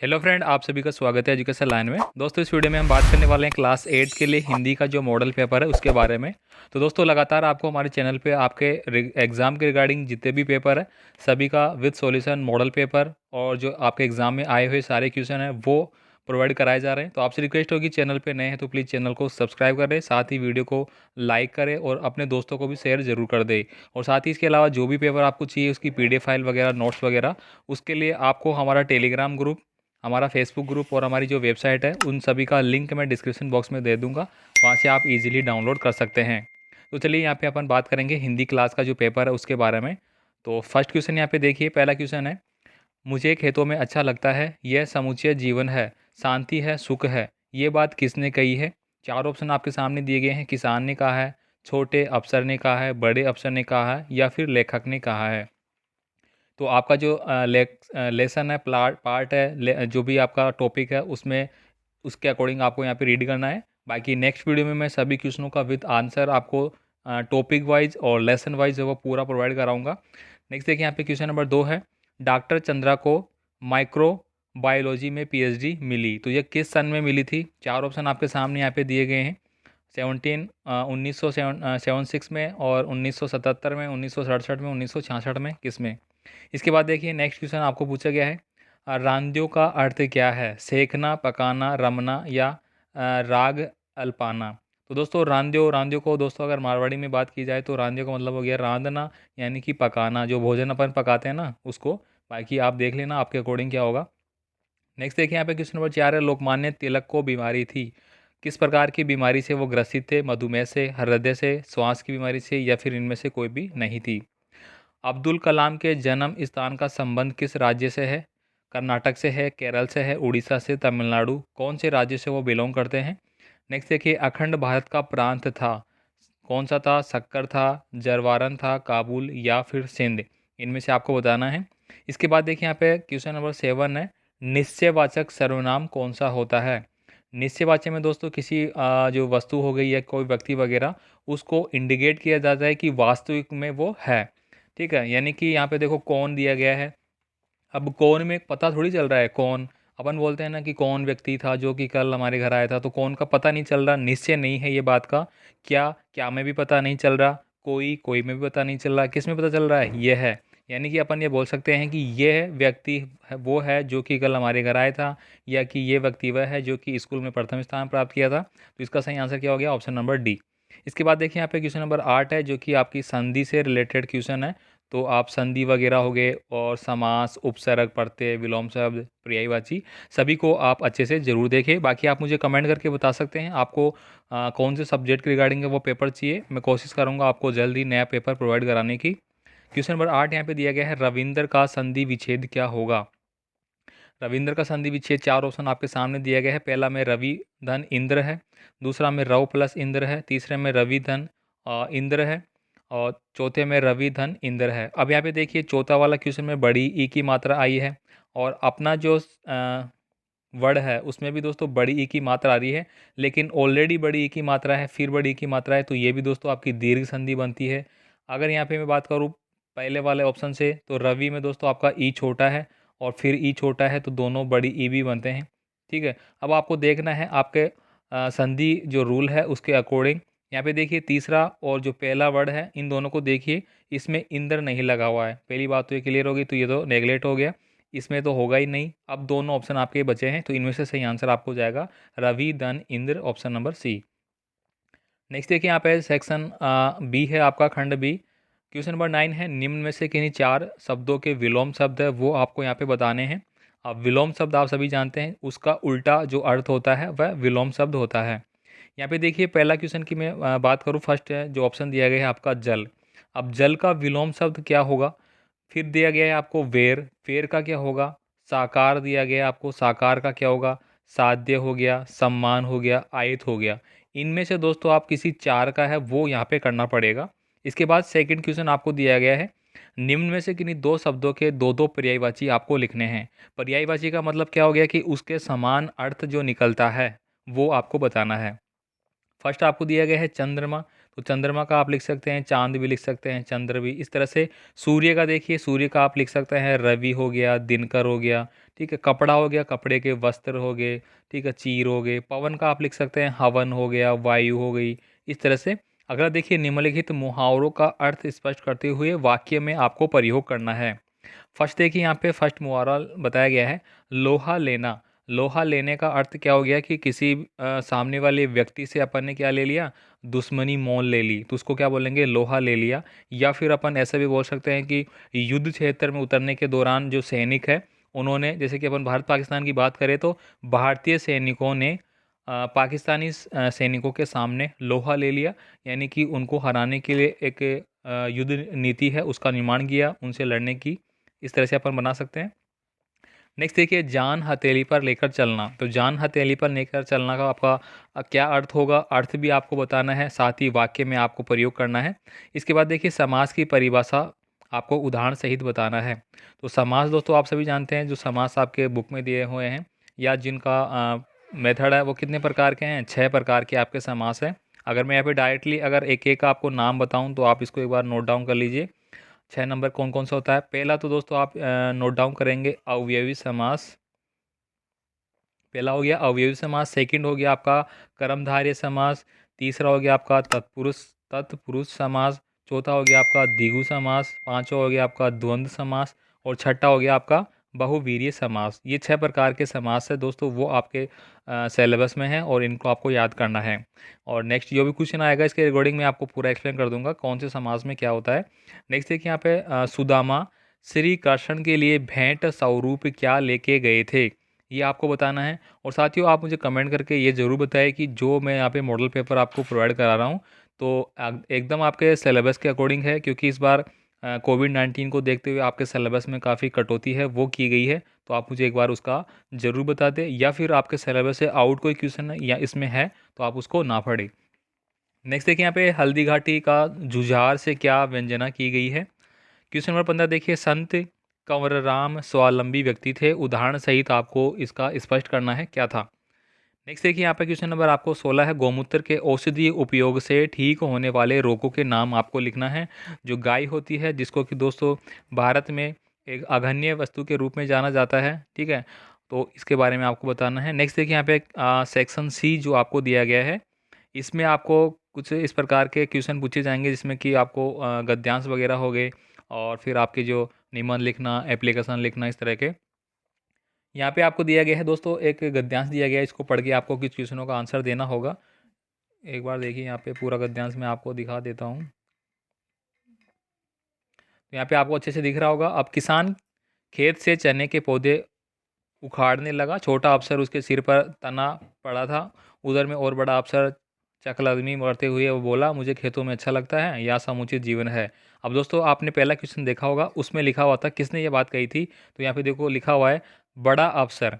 Hello friend, आप सभी का स्वागत है एजुकेशन लाइन में। दोस्तों, इस वीडियो में हम बात करने वाले हैं क्लास 8 के लिए हिंदी का जो मॉडल पेपर है उसके बारे में। तो दोस्तों, लगातार आपको हमारे चैनल पे आपके एग्ज़ाम के रिगार्डिंग जितने भी पेपर है सभी का विद सॉल्यूशन मॉडल पेपर और जो आपके एग्ज़ाम में आए हुए सारे क्वेश्चन हैं वो प्रोवाइड कराए जा रहे हैं। तो आपसे रिक्वेस्ट होगी, चैनल पे नए हैं तो प्लीज़ चैनल को सब्सक्राइब करें, साथ ही वीडियो को लाइक करें और अपने दोस्तों को भी शेयर ज़रूर कर दें। और साथ ही इसके अलावा जो भी पेपर आपको चाहिए उसकी PDF फाइल वगैरह, नोट्स वगैरह, उसके लिए आपको हमारा टेलीग्राम ग्रुप, हमारा फेसबुक ग्रुप और हमारी जो वेबसाइट है उन सभी का लिंक मैं डिस्क्रिप्शन बॉक्स में दे दूंगा। वहाँ से आप इजीली डाउनलोड कर सकते हैं। तो चलिए, यहाँ पे अपन बात करेंगे हिंदी क्लास का जो पेपर है उसके बारे में। तो फर्स्ट क्वेश्चन यहाँ पे देखिए, पहला क्वेश्चन है, मुझे खेतों में अच्छा लगता है, यह समुचित जीवन है, शांति है, सुख है, ये बात किसने कही है। चार ऑप्शन आपके सामने दिए गए हैं। किसान ने कहा है, छोटे अफसर ने कहा है, बड़े अफसर ने कहा है, या फिर लेखक ने कहा है। तो आपका जो लेसन है, पार्ट है, जो भी आपका टॉपिक है उसमें उसके अकॉर्डिंग आपको यहाँ पे रीड करना है। बाकी नेक्स्ट वीडियो में मैं सभी क्वेश्चनों का विद आंसर आपको टॉपिक वाइज और लेसन वाइज है वो पूरा प्रोवाइड कराऊंगा। नेक्स्ट देखिए, यहाँ पे क्वेश्चन नंबर 2 है, डॉक्टर चंद्रा को माइक्रो बायोलॉजी में PhD मिली, तो ये किस सन में मिली थी। चार ऑप्शन आपके सामने यहाँ पे दिए गए हैं। 1976 में, और 1977 में, 1967 में, 1966 में, किस में। इसके बाद देखिए, नेक्स्ट क्वेश्चन आपको पूछा गया है, रांध्यों का अर्थ क्या है, सेकना, पकाना, रमना, या राग अल्पाना। तो दोस्तों, रांध्यो रांध्यो को दोस्तों अगर मारवाड़ी में बात की जाए तो रांध्यो का मतलब हो गया रांधना, यानी कि पकाना, जो भोजन अपन पकाते हैं ना उसको। बाकी आप देख लेना आपके अकॉर्डिंग क्या होगा। नेक्स्ट देखिए, यहाँ पे क्वेश्चन नंबर 4 है, लोकमान्य तिलक को बीमारी थी, किस प्रकार की बीमारी से वो ग्रसित थे, मधुमेह से, हृदय से, श्वास की बीमारी से, या फिर इनमें से कोई भी नहीं थी। अब्दुल कलाम के जन्म स्थान का संबंध किस राज्य से है। कर्नाटक से है, केरल से है, उड़ीसा से, तमिलनाडु, कौन से राज्य से वो बिलोंग करते हैं। नेक्स्ट देखिए, अखंड भारत का प्रांत था, कौन सा था, सक्कर था, जरवारन था, काबुल, या फिर सिंध, इनमें से आपको बताना है। इसके बाद देखिए, यहाँ पे क्वेश्चन नंबर 7 है, निश्चयवाचक सर्वनाम कौन सा होता है। निश्चयवाचक में दोस्तों किसी जो वस्तु हो गई या कोई व्यक्ति वगैरह, उसको इंडिकेट किया जाता है कि वास्तविक में वो है। ठीक है, यानी कि यहाँ पे देखो कौन दिया गया है। अब कौन में पता थोड़ी चल रहा है कौन, अपन बोलते हैं ना कि कौन व्यक्ति था जो कि कल हमारे घर आया था, तो कौन का पता नहीं चल रहा, निश्चय नहीं है ये बात का। क्या क्या में भी पता नहीं चल रहा, कोई कोई में भी पता नहीं चल रहा, किस में पता चल रहा है, ये है। यानी कि अपन ये बोल सकते हैं कि यह व्यक्ति वो है जो कि कल हमारे घर आया था, या कि ये व्यक्ति वह है जो कि स्कूल में प्रथम स्थान प्राप्त किया था। तो इसका सही आंसर क्या हो गया, ऑप्शन नंबर डी। इसके बाद देखिए, यहाँ पे क्वेश्चन नंबर 8 है जो कि आपकी संधि से रिलेटेड क्वेश्चन है। तो आप संधि वगैरह हो गए और समास, उपसर्ग, प्रत्यय, विलोम शब्द, पर्यायवाची, सभी को आप अच्छे से ज़रूर देखें। बाकी आप मुझे कमेंट करके बता सकते हैं आपको कौन से सब्जेक्ट के रिगार्डिंग वो पेपर चाहिए। मैं कोशिश करूँगा आपको जल्द ही नया पेपर प्रोवाइड कराने की। क्वेश्चन नंबर 8 यहाँ पे दिया गया है, रविंद्र का संधि विच्छेद क्या होगा। रविंद्र का संधि विच्छेद, चार ऑप्शन आपके सामने दिया गया है। पहला में रवि धन इंद्र है, दूसरा में रव प्लस इंद्र है, तीसरे में रवि धन इंद्र है, और चौथे में रवि धन इंद्र है। अब यहाँ पे देखिए, चौथा वाला क्वेश्चन में बड़ी ई की मात्रा आई है, और अपना जो वर्ड है उसमें भी दोस्तों बड़ी ई की मात्रा आ रही है, लेकिन ऑलरेडी बड़ी ई की मात्रा है, फिर बड़ी ई की मात्रा है, तो ये भी दोस्तों आपकी दीर्घ संधि बनती है। अगर यहाँ पे मैं बात करूँ पहले वाले ऑप्शन से, तो रवि में दोस्तों आपका ई छोटा है और फिर ई छोटा है, तो दोनों बड़ी ई भी बनते हैं। ठीक है, अब आपको देखना है आपके संधि जो रूल है उसके अकॉर्डिंग। यहाँ पे देखिए, तीसरा और जो पहला वर्ड है इन दोनों को देखिए, इसमें इंद्र नहीं लगा हुआ है। पहली बात तो ये क्लियर होगी, तो ये तो नेगलेक्ट हो गया, इसमें तो होगा ही नहीं। अब दोनों ऑप्शन आपके बचे हैं, तो इनमें से सही आंसर आपको जाएगा Ravi Dhan Indra, option number C. Next देखिए, यहाँ पे सेक्शन बी है आपका, खंड बी। क्वेश्चन नंबर 9 है, निम्न में से किन्हीं चार शब्दों के विलोम शब्द है वो आपको यहाँ पे बताने हैं। अब विलोम शब्द आप सभी जानते हैं, उसका उल्टा जो अर्थ होता है वह विलोम शब्द होता है। यहाँ पे देखिए, पहला क्वेश्चन की मैं बात करूँ, फर्स्ट है जो ऑप्शन दिया गया है आपका जल। अब जल का विलोम शब्द क्या होगा। फिर दिया गया है आपको वेर, फेर का क्या होगा। साकार दिया गया है आपको, साकार का क्या होगा। साध्य हो गया, सम्मान हो गया, आयत हो गया। इनमें से दोस्तों आप किसी चार का है वो यहाँ पे करना पड़ेगा। इसके बाद सेकंड क्वेश्चन आपको दिया गया है, निम्न में से किन्हीं दो शब्दों के दो दो पर्यायवाची आपको लिखने हैं। पर्यायवाची का मतलब क्या हो गया कि उसके समान अर्थ जो निकलता है वो आपको बताना है। फर्स्ट आपको दिया गया है चंद्रमा, तो चंद्रमा का आप लिख सकते हैं, चांद भी लिख सकते हैं, चंद्र भी, इस तरह से। सूर्य का देखिए, सूर्य का आप लिख सकते हैं, रवि हो गया, दिनकर हो गया। ठीक है। कपड़ा हो गया, कपड़े के वस्त्र हो गए, ठीक है। चीर हो गए। पवन का आप लिख सकते हैं हवन हो गया, वायु हो गई, इस तरह से। अगला देखिए, निम्नलिखित मुहावरों का अर्थ स्पष्ट करते हुए वाक्य में आपको प्रयोग करना है। फर्स्ट देखिए, यहाँ पे फर्स्ट मुहावरा बताया गया है, लोहा लेना। लोहा लेने का अर्थ क्या हो गया कि किसी सामने वाले व्यक्ति से अपन ने क्या ले लिया, दुश्मनी मोल ले ली, तो उसको क्या बोलेंगे, लोहा ले लिया। या फिर अपन ऐसा भी बोल सकते हैं कि युद्ध क्षेत्र में उतरने के दौरान जो सैनिक है, उन्होंने, जैसे कि अपन भारत पाकिस्तान की बात करें तो भारतीय सैनिकों ने पाकिस्तानी सैनिकों के सामने लोहा ले लिया, यानी कि उनको हराने के लिए एक युद्ध नीति है उसका निर्माण किया, उनसे लड़ने की। इस तरह से अपन बना सकते हैं। नेक्स्ट देखिए, जान हथेली पर लेकर चलना। तो जान हथेली पर लेकर चलना का आपका क्या अर्थ होगा, अर्थ भी आपको बताना है, साथ ही वाक्य में आपको प्रयोग करना है। इसके बाद देखिए, समास की परिभाषा आपको उदाहरण सहित बताना है। तो समास दोस्तों आप सभी जानते हैं, जो समास आपके बुक में दिए हुए हैं या जिनका मेथड है, वो कितने प्रकार के हैं, 6 प्रकार के आपके समास हैं। अगर मैं यहाँ पे डायरेक्टली अगर एक एक का आपको नाम बताऊँ तो आप इसको एक बार नोट डाउन कर लीजिए। 6 नंबर कौन कौन सा होता है। पहला तो दोस्तों आप नोट डाउन करेंगे, अवयवी समास। पहला हो गया अवयवी समास। सेकंड हो गया आपका कर्मधारय समास। तीसरा हो गया आपका तत्पुरुष समास। चौथा हो गया आपका द्विगु समास। पांचवा हो गया आपका द्वंद्व समास। और छठा हो गया आपका बहुवीर्य समास। ये 6 प्रकार के समास है दोस्तों, वो आपके सिलेबस में है और इनको आपको याद करना है। और नेक्स्ट जो भी क्वेश्चन आएगा इसके रिकॉर्डिंग में आपको पूरा एक्सप्लेन कर दूंगा कौन से समास में क्या होता है। नेक्स्ट देखिए, यहाँ पे सुदामा श्री कृष्ण के लिए भेंट स्वरूप क्या लेके गए थे, ये आपको बताना है। और साथियों आप मुझे कमेंट करके ये ज़रूर बताएं कि जो मैं यहाँ पे मॉडल पेपर आपको प्रोवाइड करा रहा हूँ तो एकदम आपके सिलेबस के अकॉर्डिंग है, क्योंकि इस बार कोविड-19 को देखते हुए आपके सिलेबस में काफ़ी कटौती है वो की गई है। तो आप मुझे एक बार उसका ज़रूर बता दें, या फिर आपके सिलेबस से आउट कोई क्वेश्चन है या इसमें है तो आप उसको ना पढ़ें। नेक्स्ट देखिए, यहाँ पे हल्दी घाटी का जुझार से क्या व्यंजना की गई है। क्वेश्चन नंबर 15 देखिए, संत कंवरराम स्वावलंबी व्यक्ति थे, उदाहरण सहित आपको इसका स्पष्ट करना है क्या था। नेक्स्ट देखिए, यहाँ पे क्वेश्चन नंबर आपको 16 है, गौमूत्र के औषधीय उपयोग से ठीक होने वाले रोगों के नाम आपको लिखना है। जो गाय होती है, जिसको कि दोस्तों भारत में एक अघन्य वस्तु के रूप में जाना जाता है, ठीक है, तो इसके बारे में आपको बताना है। नेक्स्ट देखिए, यहाँ पे सेक्शन सी जो आपको दिया गया है, इसमें आपको कुछ इस प्रकार के क्वेश्चन पूछे जाएंगे जिसमें कि आपको गद्यांश वगैरह हो गए और फिर आपके जो निबंध लिखना, एप्लीकेशन लिखना, इस तरह के। यहाँ पे आपको दिया गया है दोस्तों, एक गद्यांश दिया गया है, इसको पढ़ के आपको कुछ क्वेश्चनों का आंसर देना होगा। एक बार देखिए, यहाँ पे पूरा गद्यांश मैं आपको दिखा देता हूँ। तो यहाँ पे आपको अच्छे से दिख रहा होगा। अब किसान खेत से चने के पौधे उखाड़ने लगा, छोटा अफसर उसके सिर पर तना पड़ा था, उधर में और बड़ा अफसर चकलदमी करते हुए वो बोला, मुझे खेतों में अच्छा लगता है, यह समुचित जीवन है। अब दोस्तों आपने पहला क्वेश्चन देखा होगा, उसमें लिखा हुआ था किसने ये बात कही थी, तो यहाँ पे देखो लिखा हुआ है बड़ा अफसर,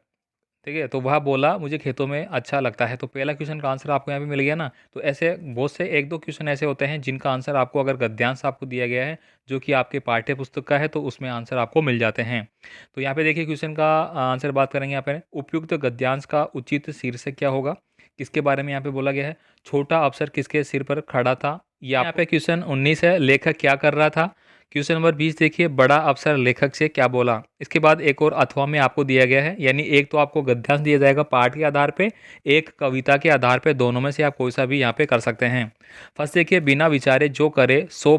ठीक है। तो वह बोला मुझे खेतों में अच्छा लगता है, तो पहला क्वेश्चन का आंसर आपको यहाँ पे मिल गया ना। तो ऐसे बहुत से एक दो क्वेश्चन ऐसे होते हैं जिनका आंसर आपको अगर गद्यांश आपको दिया गया है जो कि आपके पाठ्य पुस्तक का है तो उसमें आंसर आपको मिल जाते हैं। तो यहाँ पे देखिए क्वेश्चन का आंसर बात करेंगे यहाँ पे, उपयुक्त गद्यांश का उचित शीर्षक क्या होगा, किसके बारे में यहाँ पे बोला गया है, छोटा अफसर किसके सिर पर खड़ा था। यहाँ पे क्वेश्चन 19 है, लेखक क्या कर रहा था। क्वेश्चन नंबर 20 देखिए, बड़ा अफसर लेखक से क्या बोला। इसके बाद एक और अथवा में आपको दिया गया है, यानी एक तो आपको गद्यांश दिया जाएगा पाठ के आधार पे, एक कविता के आधार पे, दोनों में से आप कोई सा भी यहाँ पे कर सकते हैं। फर्स्ट देखिए, बिना विचारे जो करे सो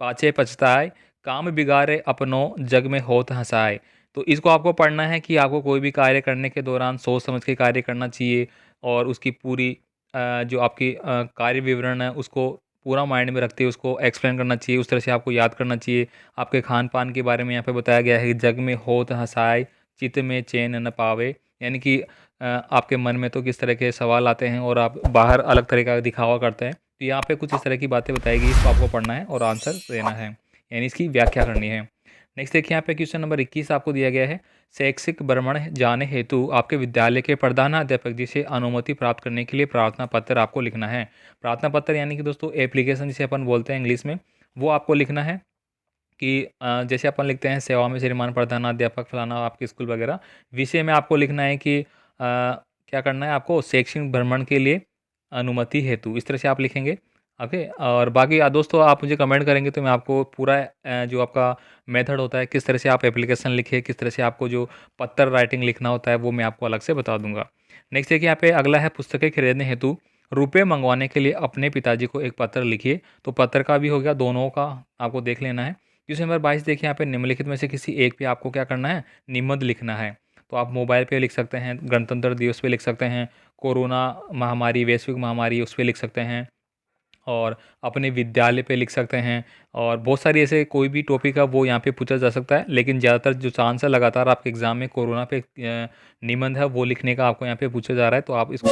पाछे पछताए, काम बिगाड़े अपनों जग में होत हंसाए। तो इसको आपको पढ़ना है कि आपको कोई भी कार्य करने के दौरान सोच समझ के कार्य करना चाहिए और उसकी पूरी जो आपकी कार्य विवरण है उसको पूरा माइंड में रखते हुए उसको एक्सप्लेन करना चाहिए, उस तरह से आपको याद करना चाहिए। आपके खान पान के बारे में यहाँ पे बताया गया है कि जग में होत हंसाए, चित्त में चैन न पावे, यानी कि आपके मन में तो किस तरह के सवाल आते हैं और आप बाहर अलग तरह का दिखावा करते हैं। तो यहाँ पे कुछ इस तरह की बातें बताएगी, इसको आपको पढ़ना है और आंसर देना है, यानी इसकी व्याख्या करनी है। नेक्स्ट देखिए, यहाँ पे क्वेश्चन नंबर 21 आपको दिया गया है, शैक्षिक भ्रमण जाने हेतु आपके विद्यालय के प्रधानाध्यापक जी से अनुमति प्राप्त करने के लिए प्रार्थना पत्र आपको लिखना है। प्रार्थना पत्र यानी कि दोस्तों एप्लीकेशन जिसे अपन बोलते हैं इंग्लिश में, वो आपको लिखना है कि जैसे अपन लिखते हैं सेवा में श्रीमान प्रधानाध्यापक फलाना आपके स्कूल वगैरह, विषय में आपको लिखना है कि क्या करना है आपको, शैक्षणिक भ्रमण के लिए अनुमति हेतु, इस तरह से आप लिखेंगे। ओके। और बाकी दोस्तों आप मुझे कमेंट करेंगे तो मैं आपको पूरा जो आपका मेथड होता है, किस तरह से आप एप्लीकेशन लिखिए, किस तरह से आपको जो पत्र राइटिंग लिखना होता है, वो मैं आपको अलग से बता दूंगा। नेक्स्ट देखिए यहाँ पे अगला है, पुस्तकें खरीदने हेतु रुपए मंगवाने के लिए अपने पिताजी को एक पत्र लिखिए। तो पत्र का भी हो गया, दोनों का आपको देख लेना है। क्वेश्चन नंबर 22 देखिए यहाँ पे, निम्नलिखित में से किसी एक पे आपको क्या करना है, निबंध लिखना है। तो आप मोबाइल पे लिख सकते हैं, गणतंत्र दिवस पे लिख सकते हैं, कोरोना महामारी, वैश्विक महामारी, उस पे लिख सकते हैं, और अपने विद्यालय पे लिख सकते हैं, और बहुत सारी ऐसे कोई भी टॉपिक है वो यहाँ पे पूछा जा सकता है। लेकिन ज़्यादातर जो चांस है लगातार आपके एग्ज़ाम में कोरोना पे निबंध है वो लिखने का आपको यहाँ पे पूछा जा रहा है, तो आप इसको